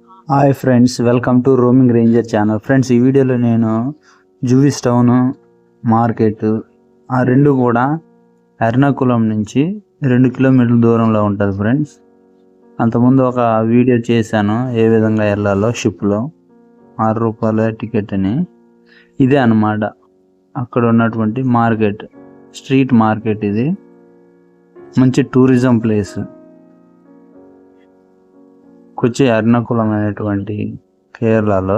Hi friends, welcome to roaming ranger channel. Friends, ఈ వీడియోలో నేను జూవిస్ టౌన్ మార్కెట్ ఆ రెండు కూడా ఎర్నాకుళం నుంచి 2 కిలోమీటర్ల దూరంలో ఉంటుంది ఫ్రెండ్స్. అంతకుముందు ఒక వీడియో చేశాను ఏ విధంగా వెళ్ళాలో షిప్లో, 6 రూపాయల టికెట్ అని. ఇదే అన్నమాట అక్కడ ఉన్నటువంటి మార్కెట్, స్ట్రీట్ మార్కెట్. ఇది మంచి టూరిజం ప్లేస్. కొచ్చి ఎర్నాకుళం అనేటువంటి కేరళలో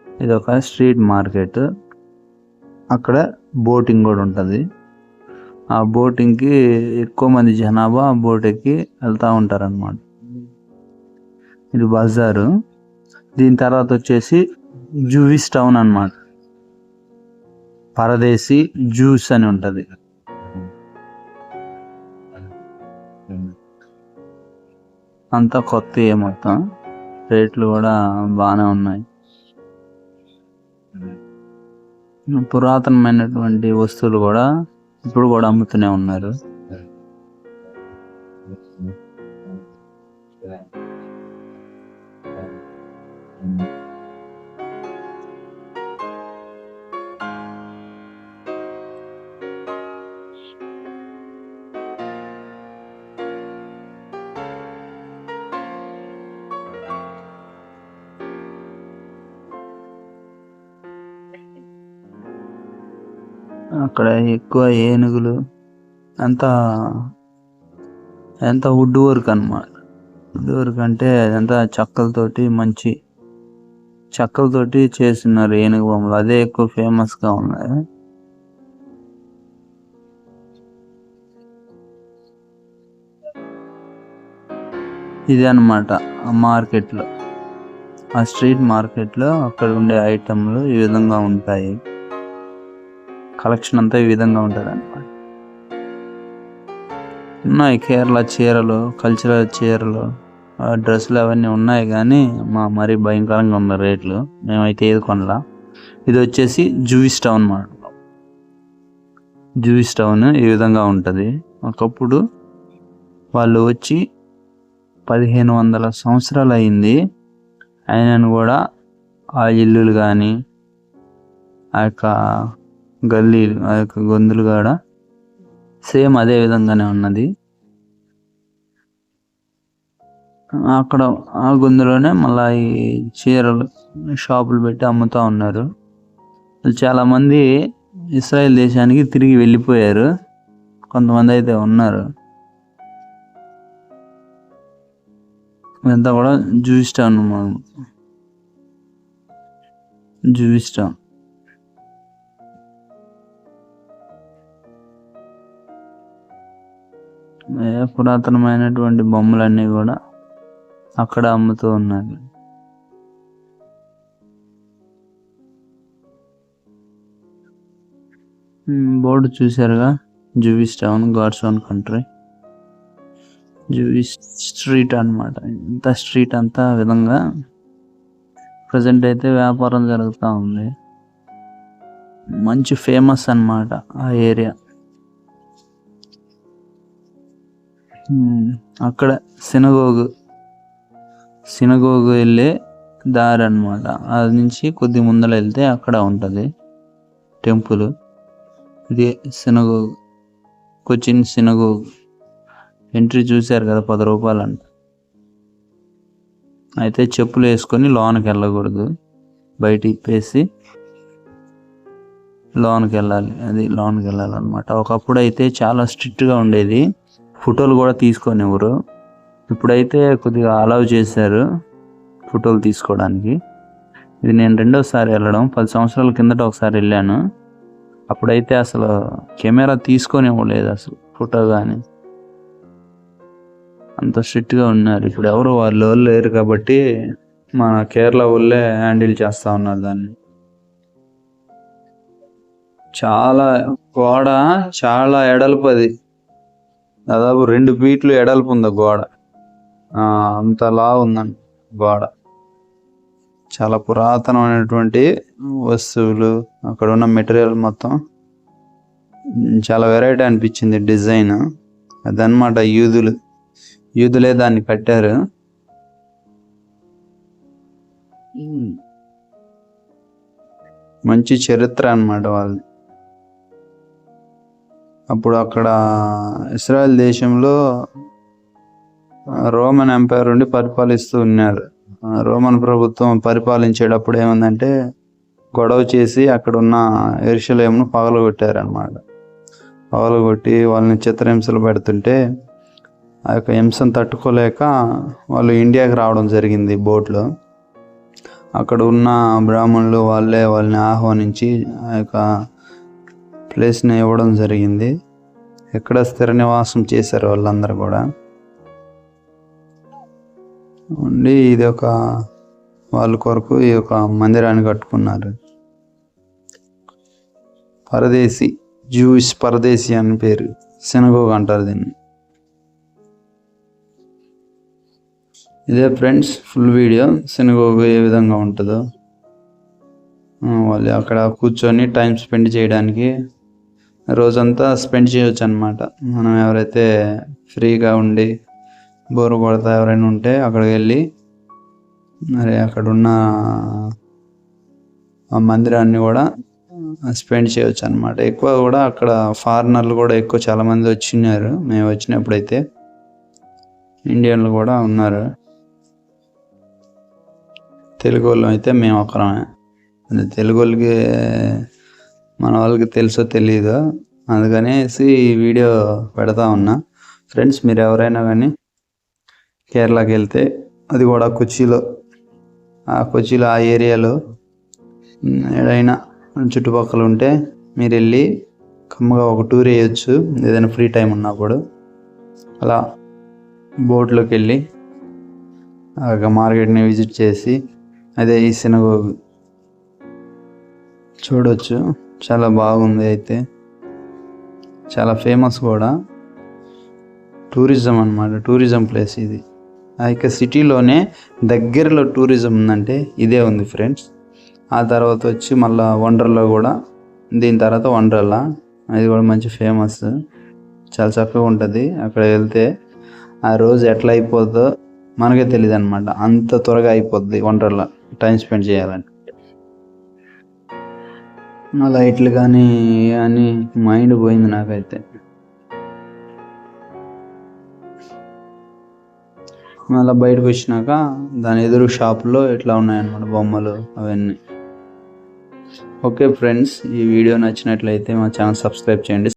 ఇది ఒక స్ట్రీట్ మార్కెట్. అక్కడ బోటింగ్ కూడా ఉంటుంది. ఆ బోటింగ్కి ఎక్కువ మంది జనాభా బోట్ ఎక్కి వెళ్తూ ఉంటారన్నమాట. ఇది బజారు. దీని తర్వాత వచ్చేసి జూవిస్ టౌన్ అన్నమాట. పరదేశీ జ్యూస్ అని ఉంటుంది. అంతా కొత్త మొత్తం, రేట్లు కూడా బాగానే ఉన్నాయి. పురాతనమైనటువంటి వస్తువులు కూడా ఇప్పుడు కూడా అమ్ముతూనే ఉన్నారు. అక్కడ ఎక్కువ ఏనుగులు, అంతా వుడ్ వర్క్ అన్నమాట. వుడ్ వర్క్ అంటే అదంతా చెక్కలతోటి, మంచి చెక్కలతోటి చేస్తున్నారు ఏనుగు బొమ్మలు. అదే ఎక్కువ ఫేమస్గా ఉన్నాయి. ఇది అన్నమాట ఆ మార్కెట్లో, ఆ స్ట్రీట్ మార్కెట్లో అక్కడ ఉండే ఐటమ్లు ఈ విధంగా ఉంటాయి. కలెక్షన్ అంతా ఈ విధంగా ఉంటుంది అన్నమాట. ఉన్నాయి కేరళ చీరలు, కల్చరల్ చీరలు, డ్రెస్సులు అవన్నీ ఉన్నాయి. కానీ మరీ భయంకరంగా ఉన్న రేట్లు. మేమైతే ఏది కొనలా. ఇది వచ్చేసి జూవిస్ టౌన్ మాట. జూవిస్ టౌన్ ఈ విధంగా ఉంటుంది. ఒకప్పుడు వాళ్ళు వచ్చి 1500 సంవత్సరాలు అయింది. అయినను కూడా ఆ ఇల్లులు కానీ, ఆ యొక్క గల్లీలు, ఆ యొక్క గొంతులు కూడా సేమ్ అదే విధంగానే ఉన్నది. అక్కడ ఆ గొంతులోనే మళ్ళీ ఈ చీరలు షాపులు పెట్టి అమ్ముతూ ఉన్నారు. చాలామంది ఇస్రాయేల్ దేశానికి తిరిగి వెళ్ళిపోయారు. కొంతమంది అయితే ఉన్నారు. ఇదంతా కూడా జూవిస్ టౌన్. జూవిస్ టౌన్ పురాతనమైనటువంటి బొమ్మలన్నీ కూడా అక్కడ అమ్ముతూ ఉన్నారు. బోర్డు చూసారుగా, Jewish town, God's own country, Jewish street అన్నమాట. ఇంత స్ట్రీట్ అంతా విధంగా ప్రజెంట్ అయితే వ్యాపారం జరుగుతూ ఉంది. మంచి ఫేమస్ అన్నమాట ఆ ఏరియా. అక్కడ సినగోగు వెళ్ళే దారి అన్నమాట. అది నుంచి కొద్ది ముందర వెళ్తే అక్కడ ఉంటుంది టెంపుల్. ఇది సినగోగు, కొచ్చిన్ సినగోగు. ఎంట్రీ చూశారు కదా, 10 రూపాయలు అంట. అయితే చెప్పులు వేసుకొని లోనికి వెళ్ళకూడదు, బయట ఇప్పేసి లోనికి వెళ్ళాలి. అది లోనికి వెళ్ళాలన్నమాట. ఒకప్పుడు అయితే చాలా స్ట్రిక్ట్గా ఉండేది. ఫోటోలు కూడా తీసుకొనివ్వరు. ఇప్పుడైతే కొద్దిగా అలౌ చేశారు ఫోటోలు తీసుకోవడానికి. ఇది నేను 2వసారి వెళ్ళడం. 10 సంవత్సరాల కిందట ఒకసారి వెళ్ళాను. అప్పుడైతే అసలు కెమెరా తీసుకొనివ్వలేదు, అసలు ఫోటో కానీ. అంత స్ట్రిక్ట్గా ఉన్నారు. ఇప్పుడు ఎవరు వాళ్ళు లేరు కాబట్టి మన కేరళ వాళ్ళే హ్యాండిల్ చేస్తూ ఉన్నారు దాన్ని. గోడ చాలా ఎడల్పది, దాదాపు 2 ఫీట్లు ఎడల్పు ఉంది గోడ. అంతలా ఉందండి గోడ. చాలా పురాతనమైనటువంటి వస్తువులు, అక్కడ ఉన్న మెటీరియల్ మొత్తం చాలా వెరైటీ అనిపించింది డిజైన్. అదనమాట యూదులే దాన్ని కట్టారు. మంచి చరిత్ర అన్నమాట వాళ్ళది. అప్పుడు అక్కడ ఇస్రాయెల్ దేశంలో రోమన్ ఎంపైర్ ఉండి పరిపాలిస్తూ ఉన్నారు. రోమన్ ప్రభుత్వం పరిపాలించేటప్పుడు ఏమందంటే గొడవ చేసి అక్కడ ఉన్న యెరూషలేమును పగలగొట్టారనమాట. పగలగొట్టి వాళ్ళని చిత్రహింసలు పెడుతుంటే ఆ యొక్క హింసను తట్టుకోలేక వాళ్ళు ఇండియాకి రావడం జరిగింది బోట్లో. అక్కడ ఉన్న బ్రాహ్మణులు వాళ్ళని ఆహ్వానించి ఆ యొక్క ప్లేస్ని ఇవ్వడం జరిగింది. ఎక్కడ స్థిర నివాసం చేశారు వాళ్ళందరూ కూడా ఉండి ఇది ఒక వాళ్ళ కొరకు ఈ యొక్క మందిరాన్ని కట్టుకున్నారు. పరదేశీ, జూయిష్ పరదేశీ అని పేరు, సినగోగ్ అంటారు దీన్ని. ఇదే ఫ్రెండ్స్ ఫుల్ వీడియో, సినగోగ్ ఏ విధంగా ఉంటుందో. వాళ్ళు అక్కడ కూర్చొని టైం స్పెండ్ చేయడానికి రోజంతా స్పెండ్ చేయవచ్చు అన్నమాట. మనం ఎవరైతే ఫ్రీగా ఉండి బోరు కొడతా ఎవరైనా ఉంటే అక్కడికి వెళ్ళి మరి అక్కడున్న ఆ మందిరాన్ని కూడా స్పెండ్ చేయవచ్చు అన్నమాట. ఎక్కువ కూడా అక్కడ ఫారినర్లు కూడా ఎక్కువ చాలామంది వచ్చినారు. మేము వచ్చినప్పుడైతే ఇండియన్లు కూడా ఉన్నారు. తెలుగు వాళ్ళు అయితే మేము ఒకరమే. తెలుగు వాళ్ళకి మన వాళ్ళకి తెలుసో తెలియదు, అందుకనేసి ఈ వీడియో పెడతా ఉన్నా. ఫ్రెండ్స్, మీరు ఎవరైనా కానీ కేరళకి వెళ్తే, అది కూడా కొచ్చిలో ఆ ఏరియాలో ఏదైనా చుట్టుపక్కల ఉంటే మీరు వెళ్ళి కమ్మగా ఒక టూర్ వేయచ్చు. ఏదైనా ఫ్రీ టైం ఉన్నప్పుడు అలా బోట్లోకి వెళ్ళి ఆ మార్కెట్ని విజిట్ చేసి అదే ఈ సినగోగ్ చూడవచ్చు. చాలా బాగుంది. అయితే చాలా ఫేమస్ కూడా, టూరిజం అన్నమాట. టూరిజం ప్లేస్ ఇది. ఆ యొక్క సిటీలోనే దగ్గరలో టూరిజం ఉందంటే ఇదే ఉంది ఫ్రెండ్స్. ఆ తర్వాత వచ్చి మళ్ళీ వండర్లా కూడా, దీని తర్వాత వండర్లా, అది కూడా మంచి ఫేమస్. చాలా చక్కగా ఉంటుంది. అక్కడ వెళ్తే ఆ రోజు ఎట్లా అయిపోద్దో మనకే తెలియదు అనమాట. అంత త్వరగా అయిపోద్ది వండర్లా టైం స్పెండ్ చేయాలని. లైట్లు కానీ అని మైండ్ పోయింది నాకైతే. మళ్ళీ బయటకు వచ్చినాక దాని ఎదురు షాపులో ఇట్లా ఉన్నాయన్నమాట బొమ్మలు అవన్నీ. ఓకే ఫ్రెండ్స్, ఈ వీడియో నచ్చినట్లయితే మా ఛానల్ సబ్స్క్రైబ్ చేయండి.